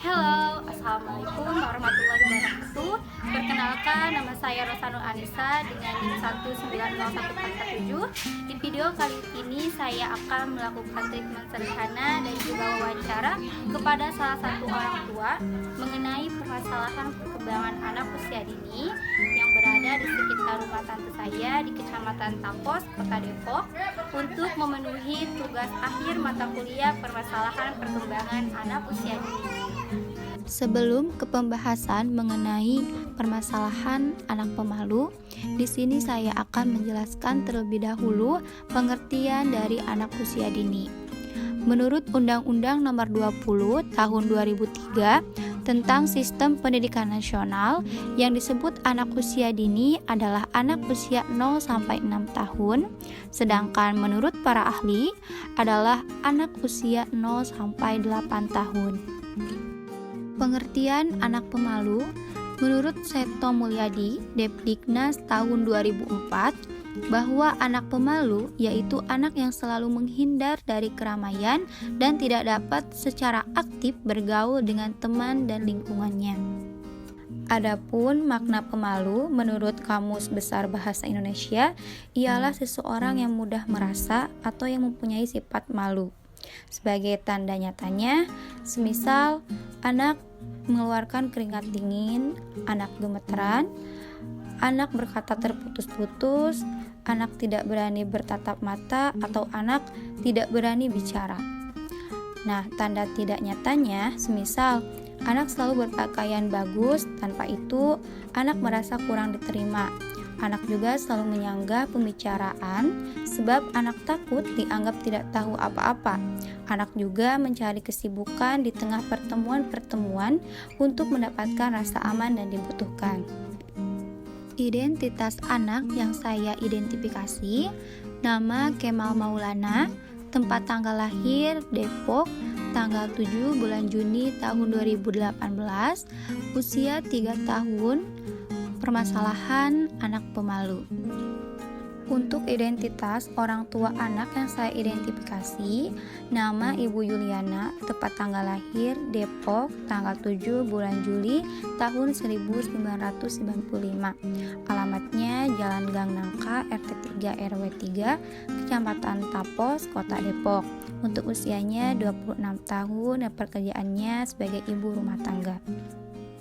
Halo, Assalamualaikum warahmatullahi wabarakatuh. Perkenalkan, nama saya Rosanul Anissa dengan NIM 1901447. Di video kali ini saya akan melakukan treatment sederhana dan juga wawancara kepada salah satu orang tua mengenai permasalahan perkembangan anak usia dini yang berada di sekitar rumah tante saya di Kecamatan Tapos, Kota Depok, untuk memenuhi tugas akhir mata kuliah permasalahan perkembangan anak usia dini. Sebelum ke pembahasan mengenai permasalahan anak pemalu, di sini saya akan menjelaskan terlebih dahulu pengertian dari anak usia dini. Menurut Undang-Undang Nomor 20 Tahun 2003 tentang Sistem Pendidikan Nasional, yang disebut anak usia dini adalah anak usia 0 sampai 6 tahun, sedangkan menurut para ahli adalah anak usia 0 sampai 8 tahun. Pengertian anak pemalu menurut Seto Mulyadi, Depdiknas tahun 2004, bahwa anak pemalu yaitu anak yang selalu menghindar dari keramaian dan tidak dapat secara aktif bergaul dengan teman dan lingkungannya. Adapun makna pemalu menurut Kamus Besar Bahasa Indonesia ialah seseorang yang mudah merasa atau yang mempunyai sifat malu. Sebagai tanda nyatanya, semisal anak mengeluarkan keringat dingin, anak gemeteran, anak berkata terputus-putus, anak tidak berani bertatap mata, atau anak tidak berani bicara. Nah, tanda tidak nyatanya, semisal anak selalu berpakaian bagus, tanpa itu anak merasa kurang diterima. Anak juga selalu menyanggah pembicaraan sebab anak takut dianggap tidak tahu apa-apa. Anak juga mencari kesibukan di tengah pertemuan-pertemuan untuk mendapatkan rasa aman dan dibutuhkan. Identitas anak yang saya identifikasi: nama Kemal Maulana, tempat tanggal lahir Depok, tanggal 7 bulan Juni tahun 2018, usia 3 tahun, permasalahan anak pemalu. Untuk identitas orang tua anak yang saya identifikasi, nama Ibu Yuliana, tepat tanggal lahir Depok, tanggal 7 bulan Juli tahun 1995. Alamatnya Jalan Gang Nangka, RT 3 RW 3, Kecamatan Tapos, Kota Depok. Untuk usianya 26 tahun dan pekerjaannya sebagai ibu rumah tangga.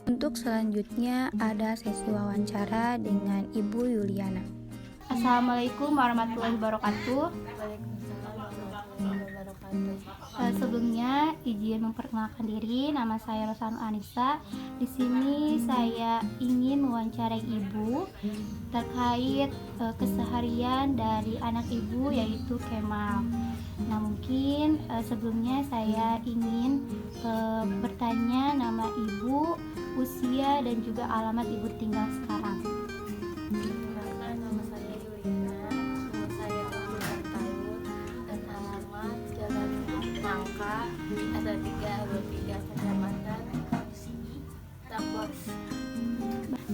Untuk selanjutnya ada sesi wawancara dengan Ibu Yuliana. Assalamualaikum warahmatullahi wabarakatuh. Sebelumnya izin memperkenalkan diri, nama saya Rosanul Anissa. Di sini saya ingin mewawancarai Ibu terkait keseharian dari anak Ibu yaitu Kemal. Nah, mungkin sebelumnya saya ingin bertanya nama Ibu, usia dan juga alamat Ibu tinggal sekarang. Nama saya Yuliana, umur saya 26 tahun, dan alamat Jalan Nangka, ada 3 RW 3, Kecamatan Tapos.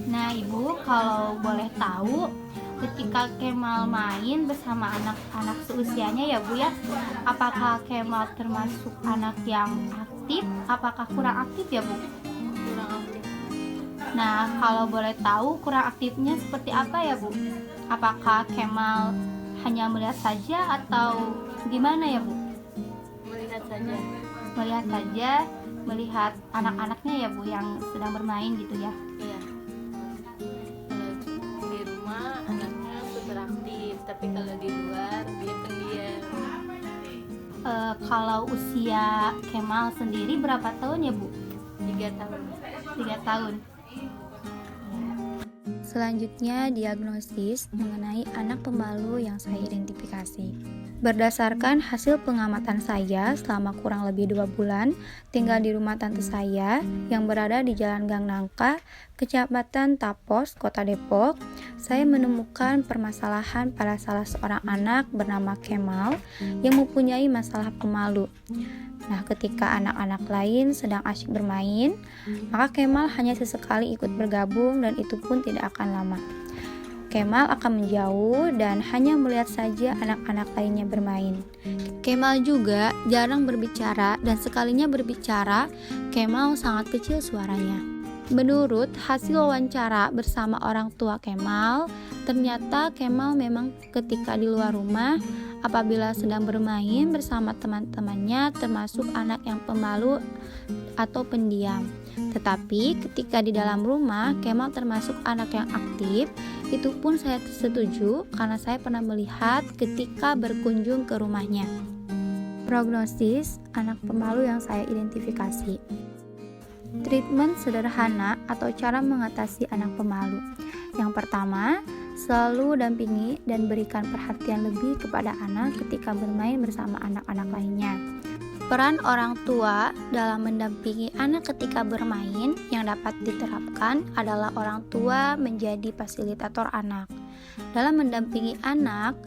Nah, Ibu, kalau boleh tahu, ketika Kemal main bersama anak-anak seusianya ya Bu ya, apakah Kemal termasuk anak yang aktif? Apakah kurang aktif ya Bu? Kurang aktif. Nah, kalau boleh tahu kurang aktifnya seperti apa ya Bu? Apakah Kemal hanya melihat saja atau gimana ya Bu? Melihat saja. Melihat saja, melihat anak-anaknya ya Bu yang sedang bermain gitu ya. Iya. Kalau di rumah anaknya super aktif, tapi kalau di luar dia pendiam. Kalau usia Kemal sendiri berapa tahun ya Bu? 3 tahun. 3 tahun. Selanjutnya, diagnosis mengenai anak pemalu yang saya identifikasi. Berdasarkan hasil pengamatan saya selama kurang lebih 2 bulan tinggal di rumah tante saya yang berada di Jalan Gang Nangka, Kecamatan Tapos, Kota Depok, saya menemukan permasalahan pada salah seorang anak bernama Kemal yang mempunyai masalah pemalu. Nah, ketika anak-anak lain sedang asyik bermain, maka Kemal hanya sesekali ikut bergabung dan itu pun tidak akan lama. Kemal akan menjauh dan hanya melihat saja anak-anak lainnya bermain. Kemal juga jarang berbicara dan sekalinya berbicara, Kemal sangat kecil suaranya. Menurut hasil wawancara bersama orang tua Kemal, ternyata Kemal memang ketika di luar rumah, apabila sedang bermain bersama teman-temannya termasuk anak yang pemalu atau pendiam. Tetapi ketika di dalam rumah, Kemal termasuk anak yang aktif. Itu pun saya setuju karena saya pernah melihat ketika berkunjung ke rumahnya. Prognosis anak pemalu yang saya identifikasi. Treatment sederhana atau cara mengatasi anak pemalu. Yang pertama, selalu dampingi dan berikan perhatian lebih kepada anak ketika bermain bersama anak-anak lainnya. Peran orang tua dalam mendampingi anak ketika bermain yang dapat diterapkan adalah orang tua menjadi fasilitator anak. Dalam mendampingi anak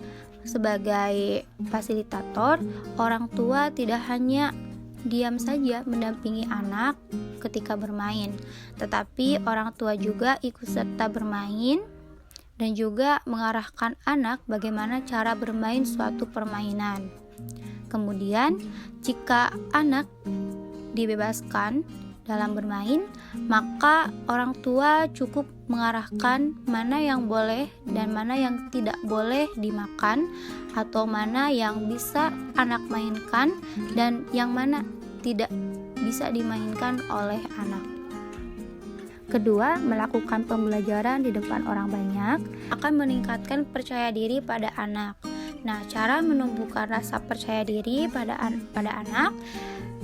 sebagai fasilitator, orang tua tidak hanya diam saja mendampingi anak ketika bermain, tetapi orang tua juga ikut serta bermain dan juga mengarahkan anak bagaimana cara bermain suatu permainan. Kemudian, jika anak dibebaskan dalam bermain, maka orang tua cukup mengarahkan mana yang boleh dan mana yang tidak boleh dimakan, atau mana yang bisa anak mainkan dan yang mana tidak bisa dimainkan oleh anak. Kedua, melakukan pembelajaran di depan orang banyak akan meningkatkan percaya diri pada anak. Nah, cara menumbuhkan rasa percaya diri pada anak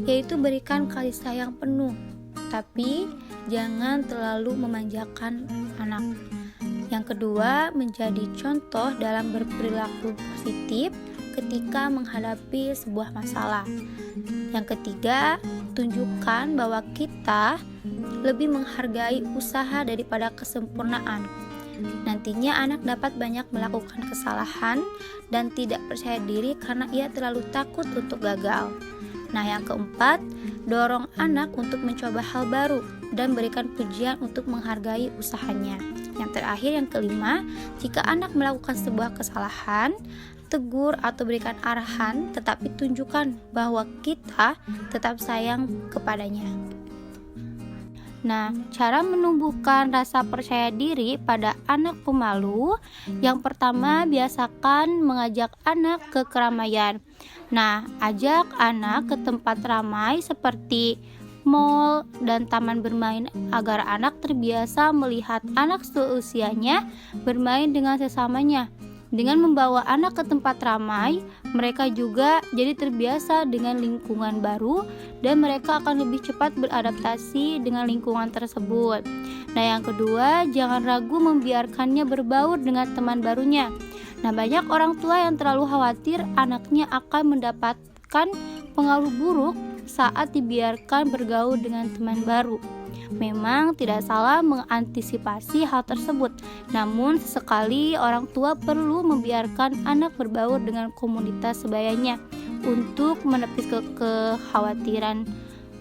yaitu berikan kasih sayang penuh, tapi jangan terlalu memanjakan anak. Yang kedua, menjadi contoh dalam berperilaku positif ketika menghadapi sebuah masalah. Yang ketiga, tunjukkan bahwa kita lebih menghargai usaha daripada kesempurnaan. Nantinya anak dapat banyak melakukan kesalahan dan tidak percaya diri karena ia terlalu takut untuk gagal. Nah, yang keempat, dorong anak untuk mencoba hal baru dan berikan pujian untuk menghargai usahanya. Yang terakhir, yang kelima, jika anak melakukan sebuah kesalahan, tegur atau berikan arahan, tetapi tunjukkan bahwa kita tetap sayang kepadanya. Nah, cara menumbuhkan rasa percaya diri pada anak pemalu, yang pertama, biasakan mengajak anak ke keramaian. Nah, ajak anak ke tempat ramai seperti mall dan taman bermain agar anak terbiasa melihat anak seusianya bermain dengan sesamanya. Dengan membawa anak ke tempat ramai, mereka juga jadi terbiasa dengan lingkungan baru dan mereka akan lebih cepat beradaptasi dengan lingkungan tersebut. Nah, yang kedua, jangan ragu membiarkannya berbaur dengan teman barunya. Nah, banyak orang tua yang terlalu khawatir anaknya akan mendapatkan pengaruh buruk saat dibiarkan bergaul dengan teman baru. Memang tidak salah mengantisipasi hal tersebut, namun sesekali orang tua perlu membiarkan anak berbaur dengan komunitas sebayanya untuk menepis kekhawatiran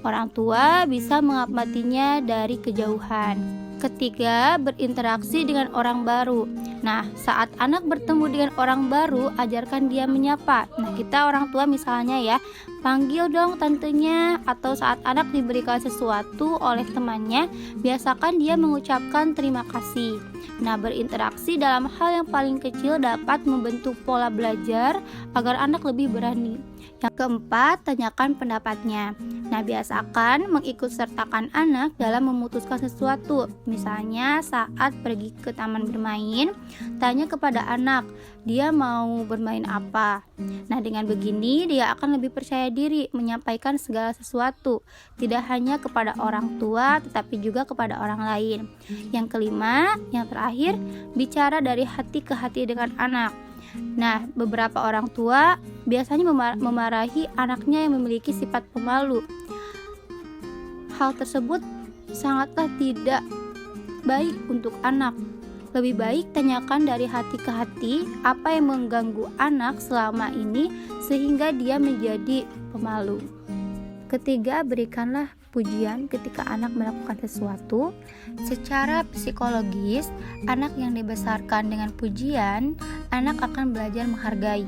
orang tua bisa mengamatinya dari kejauhan. Ketiga, berinteraksi dengan orang baru. Nah, saat anak bertemu dengan orang baru, ajarkan dia menyapa. Nah, kita orang tua misalnya ya, panggil dong tantenya, atau saat anak diberikan sesuatu oleh temannya, biasakan dia mengucapkan terima kasih. Nah, berinteraksi dalam hal yang paling kecil dapat membentuk pola belajar agar anak lebih berani. Yang keempat, tanyakan pendapatnya. Nah, biasakan mengikutsertakan anak dalam memutuskan sesuatu. Misalnya saat pergi ke taman bermain, tanya kepada anak, dia mau bermain apa. Nah, dengan begini dia akan lebih percaya diri menyampaikan segala sesuatu, tidak hanya kepada orang tua tetapi juga kepada orang lain. Yang kelima, yang terakhir, bicara dari hati ke hati dengan anak. Nah, beberapa orang tua biasanya memarahi anaknya yang memiliki sifat pemalu. Hal tersebut sangatlah tidak baik untuk anak. Lebih baik tanyakan dari hati ke hati apa yang mengganggu anak selama ini sehingga dia menjadi pemalu. Ketiga, berikanlah pujian ketika anak melakukan sesuatu. Secara psikologis, anak yang dibesarkan dengan pujian, anak akan belajar menghargai.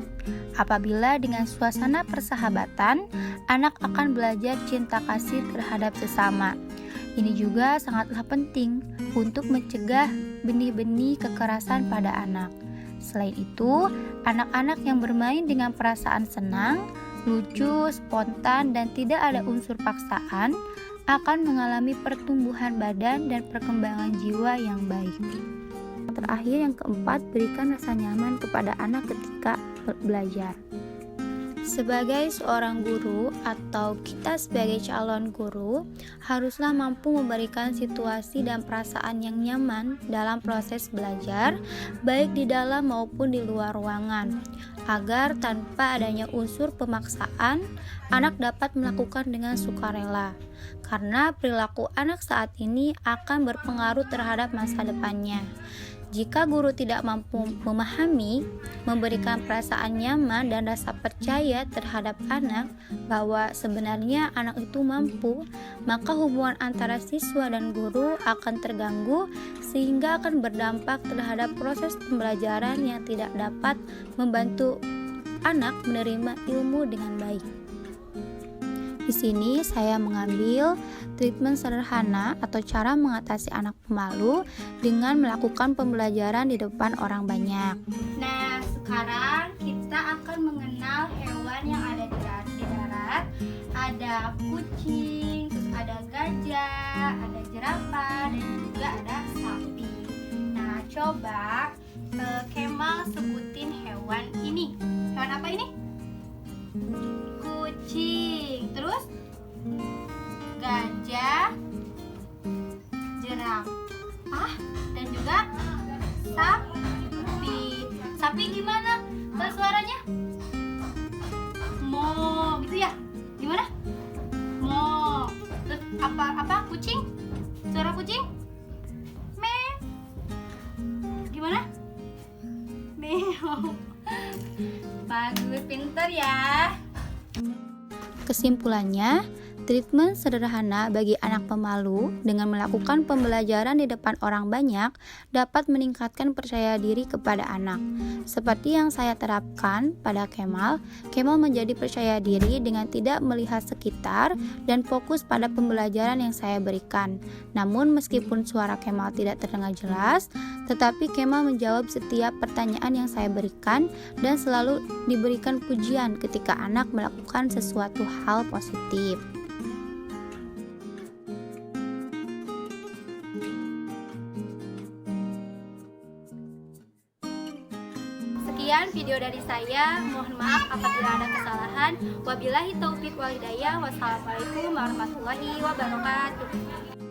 Apabila dengan suasana persahabatan, anak akan belajar cinta kasih terhadap sesama. Ini juga sangatlah penting untuk mencegah benih-benih kekerasan pada anak. Selain itu, anak-anak yang bermain dengan perasaan senang, lucu, spontan, dan tidak ada unsur paksaan akan mengalami pertumbuhan badan dan perkembangan jiwa yang baik. Terakhir, yang keempat, berikan rasa nyaman kepada anak ketika belajar. Sebagai seorang guru atau kita sebagai calon guru haruslah mampu memberikan situasi dan perasaan yang nyaman dalam proses belajar, baik di dalam maupun di luar ruangan, agar tanpa adanya unsur pemaksaan, anak dapat melakukan dengan sukarela. Karena perilaku anak saat ini akan berpengaruh terhadap masa depannya. Jika guru tidak mampu memahami, memberikan perasaan nyaman dan rasa percaya terhadap anak bahwa sebenarnya anak itu mampu, maka hubungan antara siswa dan guru akan terganggu sehingga akan berdampak terhadap proses pembelajaran yang tidak dapat membantu anak menerima ilmu dengan baik. Di sini saya mengambil treatment sederhana atau cara mengatasi anak pemalu dengan melakukan pembelajaran di depan orang banyak. Nah, sekarang kita akan mengenal hewan yang ada di darat. Ada kucing, terus ada gajah, ada jerapah, dan juga ada sapi. Nah, coba Kemal sebutin hewan ini. Hewan apa ini? Kucing. Terus gajah, jerapah, dan juga sapi. Sapi gimana suaranya? Mo, gitu ya? Gimana? Mo. Terus apa? Kucing? Suara kucing? Me. Gimana? Meow. Bagus, pinter ya. Kesimpulannya, treatment sederhana bagi anak pemalu dengan melakukan pembelajaran di depan orang banyak dapat meningkatkan percaya diri kepada anak. Seperti yang saya terapkan pada Kemal menjadi percaya diri dengan tidak melihat sekitar dan fokus pada pembelajaran yang saya berikan. Namun meskipun suara Kemal tidak terdengar jelas, tetapi Kemal menjawab setiap pertanyaan yang saya berikan dan selalu diberikan pujian ketika anak melakukan sesuatu hal positif. Sekian video dari saya, mohon maaf apabila ada kesalahan. Wabillahi taufik wal hidayah. Wassalamualaikum warahmatullahi wabarakatuh.